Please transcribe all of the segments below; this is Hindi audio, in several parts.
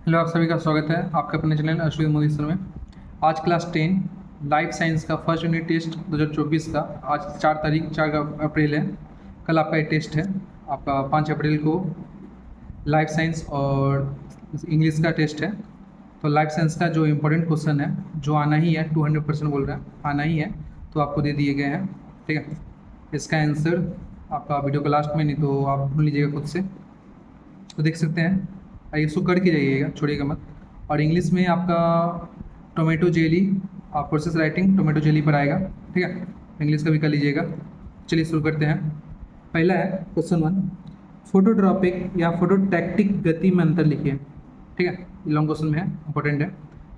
हेलो, आप सभी का स्वागत है आपके अपने चैनल अश्विन मोदी सर में। आज क्लास 10 लाइफ साइंस का फर्स्ट यूनिट टेस्ट 2024 का आज 4 अप्रैल है। कल आपका ये टेस्ट है। आपका 5 अप्रैल को लाइफ साइंस और इंग्लिश का टेस्ट है। तो लाइफ साइंस का जो इम्पोर्टेंट क्वेश्चन है, जो आना ही है, 200% बोल रहा है, आना ही है, तो आपको दे दिए गए हैं। ठीक है, इसका आंसर आपका वीडियो के लास्ट में, नहीं तो आप ढूंढ लीजिएगा खुद से। तो देख सकते हैं, आइए इसको करके जाइएगा, छोड़िएगा मत। और इंग्लिश में आपका टोमेटो जेली, आप प्रोसेस राइटिंग टोमेटो जेली पर आएगा। ठीक है, इंग्लिश का भी कर लीजिएगा। चलिए शुरू करते हैं। पहला है क्वेश्चन 1, फोटोट्रॉपिक या फोटोटैक्टिक गति में अंतर लिखिए। ठीक है, लॉन्ग क्वेश्चन में है, इंपॉर्टेंट है।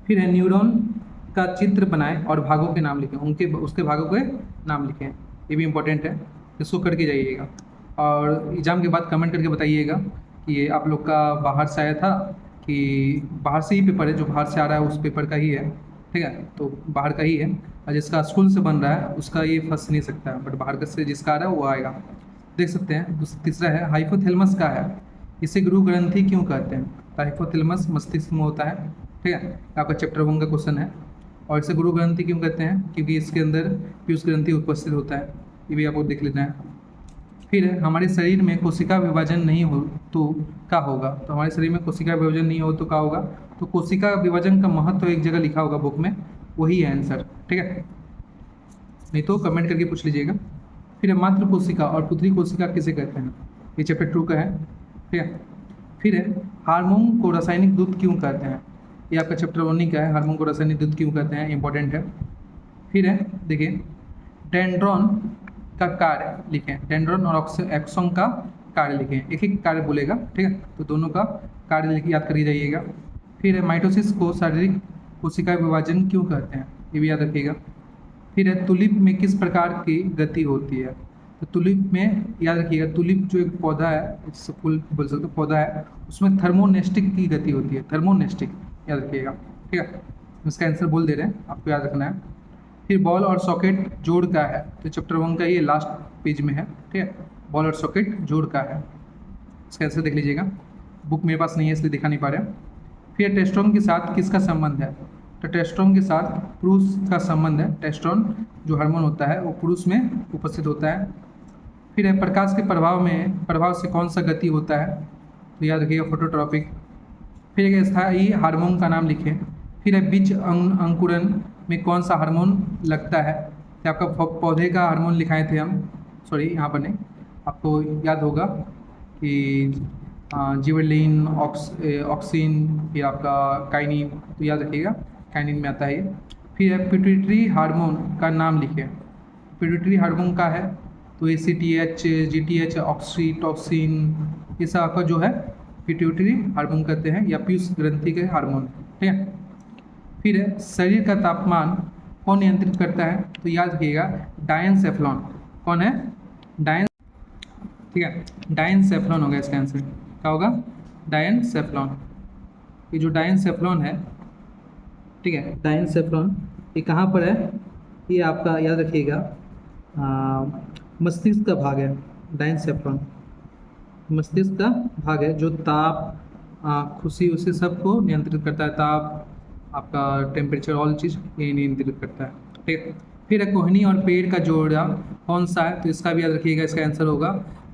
फिर है न्यूरॉन का चित्र बनाएं और भागों के नाम लिखें, उसके भागों के नाम लिखें, ये भी इंपॉर्टेंट है, इसको करके जाइएगा। और एग्ज़ाम के बाद कमेंट करके बताइएगा कि ये आप लोग का बाहर से आया था कि बाहर से ही पेपर है, जो बाहर से आ रहा है उस पेपर का ही है। ठीक है, तो बाहर का ही है, और जिसका स्कूल से बन रहा है उसका ये फंस नहीं सकता है, बट बाहर का से जिसका आ रहा है वो आएगा। देख सकते हैं। तीसरा है हाइपोथैलेमस का है, इसे गुरु ग्रंथि क्यों कहते हैं। तो हाइपोथैलेमस मस्तिष्क में होता है। ठीक है, आपका चैप्टर 1 का क्वेश्चन है। और इसे गुरु ग्रंथि क्यों कहते हैं, क्योंकि इसके अंदर पीयूष ग्रंथि उपस्थित होता है, ये भी आपको देख लेना है। फिर हमारे शरीर में कोशिका विभाजन नहीं हो तो क्या होगा। तो हमारे शरीर में कोशिका विभाजन नहीं हो तो क्या होगा। तो कोशिका विभाजन का महत्व एक जगह लिखा होगा बुक में, वही है आंसर। ठीक है, नहीं तो कमेंट करके पूछ लीजिएगा। फिर मातृ कोशिका और पुत्री कोशिका किसे कहते हैं, ये चैप्टर 2 का है। ठीक है, फिर है हार्मोन को रासायनिक दूध क्यों कहते हैं, ये आपका चैप्टर 1 का है, हार्मोन को रासायनिक दूध क्यों कहते हैं, इंपॉर्टेंट है। फिर है देखिए, डेंड्रॉन का कार्य लिखें, डेंड्रॉन और एक्सोन का कार्य लिखें, एक एक कार्य बोलेगा। ठीक है, तो दोनों का कार्य लिख याद करिए जाइएगा। फिर है माइटोसिस को शारीरिक कोशिका विभाजन क्यों कहते हैं, ये भी याद रखिएगा। फिर है तुलिप में किस प्रकार की गति होती है। तो तुलिप में याद रखिएगा, तुलिप जो एक पौधा है, जिससे फूल बोल सकते हो, पौधा है, उसमें थर्मोनेस्टिक की गति होती है, थर्मोनेस्टिक याद रखिएगा। ठीक है, इसका आंसर बोल दे रहे हैं, आपको याद रखना है। फिर बॉल और सॉकेट जोड़ का है, तो चैप्टर 1 का ये लास्ट पेज में है। ठीक है, बॉल और सॉकेट जोड़ का है, इसका आंसर देख लीजिएगा। बुक मेरे पास नहीं है इसलिए दिखा नहीं पा रहे हैं। फिर टेस्टोन के साथ किसका संबंध है। तो टेस्टोन के साथ पुरुष का संबंध है, टेस्टोन जो हार्मोन होता है वो पुरुष में उपस्थित होता है। फिर है प्रकाश के प्रभाव से कौन सा गति होता है, तो याद रखिएगा फोटोट्रॉपिक। फिर एक स्थायी हार्मोन का नाम लिखें। फिर है बीज अंकुरन में कौन सा हार्मोन लगता है, तो आपका पौधे का हार्मोन लिखाए थे हम, सॉरी यहाँ पर नहीं, आपको याद होगा कि जिबरेलिन, ऑक्सिन, फिर आपका काइनिन, तो याद रखिएगा काइनिन में आता है ये। फिर है पिट्यूटरी हार्मोन का नाम लिखें, पिट्यूटरी हार्मोन का है, तो ACTH, GTH, ऑक्सीटोसिन, ये सब आपका जो है पिट्यूटरी हार्मोन कहते हैं, या पीयूष ग्रंथि के हार्मोन। ठीक है, फिर है शरीर का तापमान कौन नियंत्रित करता है, तो याद रखिएगा डायनसेफ्लॉन। कौन है, डायन। ठीक है, डायनसेफ्लॉन होगा इसका आंसर, क्या होगा, डायनसेफ्लॉन। ये जो डायनसेफ्लॉन है, ठीक है, डायनसेफ्लॉन ये कहाँ पर है, ये आपका याद रखिएगा मस्तिष्क का भाग है। डायनसेफ्लॉन मस्तिष्क का भाग है, जो ताप, खुशी उसी सबको नियंत्रित करता है, ताप, आपका टेम्परेचर, ऑल चीज़ ये नियंत्रित करता है। ठीक है, फिर है कोहनी और पेड़ का जोड़ा कौन सा है, तो इसका भी याद रखिएगा, इसका आंसर होगा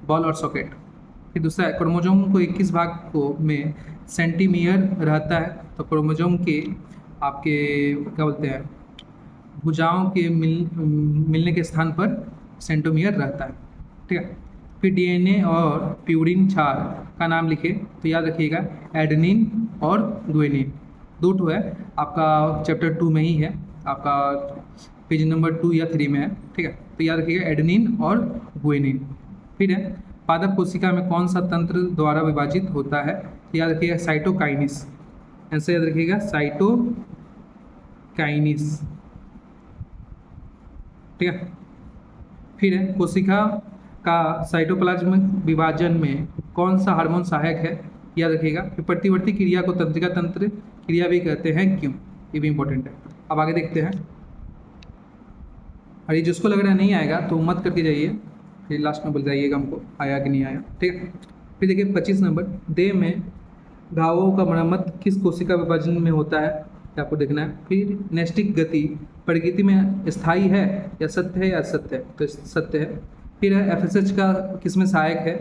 बॉल और सॉकेट। फिर दूसरा है क्रोमोजोम को 21 भाग को में सेंटीमियर रहता है, तो क्रोमोजोम के आपके क्या बोलते हैं, भुजाओं के मिलने के स्थान पर सेंटोमियर रहता है। ठीक है, फिर DNA और प्यूरिन क्षार का नाम लिखे, तो याद रखिएगा एडेनिन और गुएनिन, दो ठो है, आपका चैप्टर 2 में ही है, आपका पेज नंबर 2 या 3 में है। ठीक है, तो याद रखिएगा एडेनिन और गुएनिन। फिर है पादप कोशिका में कौन सा तंत्र द्वारा विभाजित होता है, तो याद रखिएगा साइटोकाइनिस, आंसर याद रखिएगा साइटोकाइनिस। ठीक है, फिर है कोशिका का साइटोप्लाज्म विभाजन में कौन सा हार्मोन सहायक है, याद रखिएगा। फिर प्रतिवर्ती क्रिया को तंत्रिका तंत्र क्रिया भी कहते हैं, क्यों, ये भी इंपॉर्टेंट है। अब आगे देखते हैं। और ये जिसको लग रहा है नहीं आएगा तो मत करके जाइए, फिर लास्ट में बोल जाइएगा हमको आया कि नहीं आया। ठीक है, फिर देखिए 25 नंबर, देह में घावों का मरम्मत किस कोशिका विभाजन में होता है, ये आपको देखना है। फिर नैष्टिक गति प्रकृति में स्थायी है या सत्य है या असत्य है, तो सत्य है। फिर है एफएसएच का किस में सहायक है।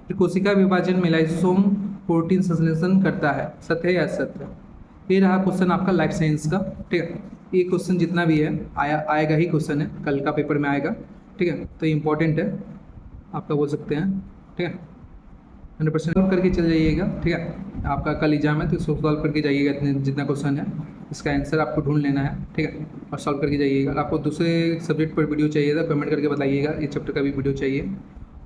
फिर कोशिका विभाजन में लाइसोसोम प्रोटीन संश्लेषण करता है, सत्य है या असत्य है। ये रहा क्वेश्चन आपका लाइफ साइंस का, ठीक है। ये क्वेश्चन जितना भी है आएगा ही क्वेश्चन है, कल का पेपर में आएगा, ठीक है। तो ये इंपॉर्टेंट है, आपका बोल सकते हैं, ठीक है। 100% सॉल्व करके चले जाइएगा, ठीक है। आपका कल एग्जाम है तो इसको सॉल्व करके जाइएगा, जितना क्वेश्चन है इसका आंसर आपको ढूंढ लेना है, ठीक है। और सॉल्व करके जाइएगा। अगर आपको दूसरे सब्जेक्ट पर वीडियो चाहिए था कमेंट करके बताइएगा, इस चैप्टर का भी वीडियो चाहिए।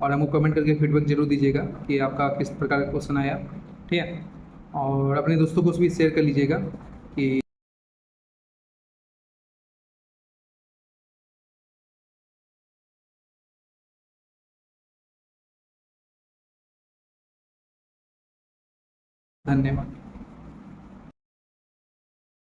और हमको कमेंट करके फीडबैक जरूर दीजिएगा कि आपका किस प्रकार का क्वेश्चन आया, ठीक है। और अपने दोस्तों को भी शेयर कर लीजिएगा कि धन्यवाद।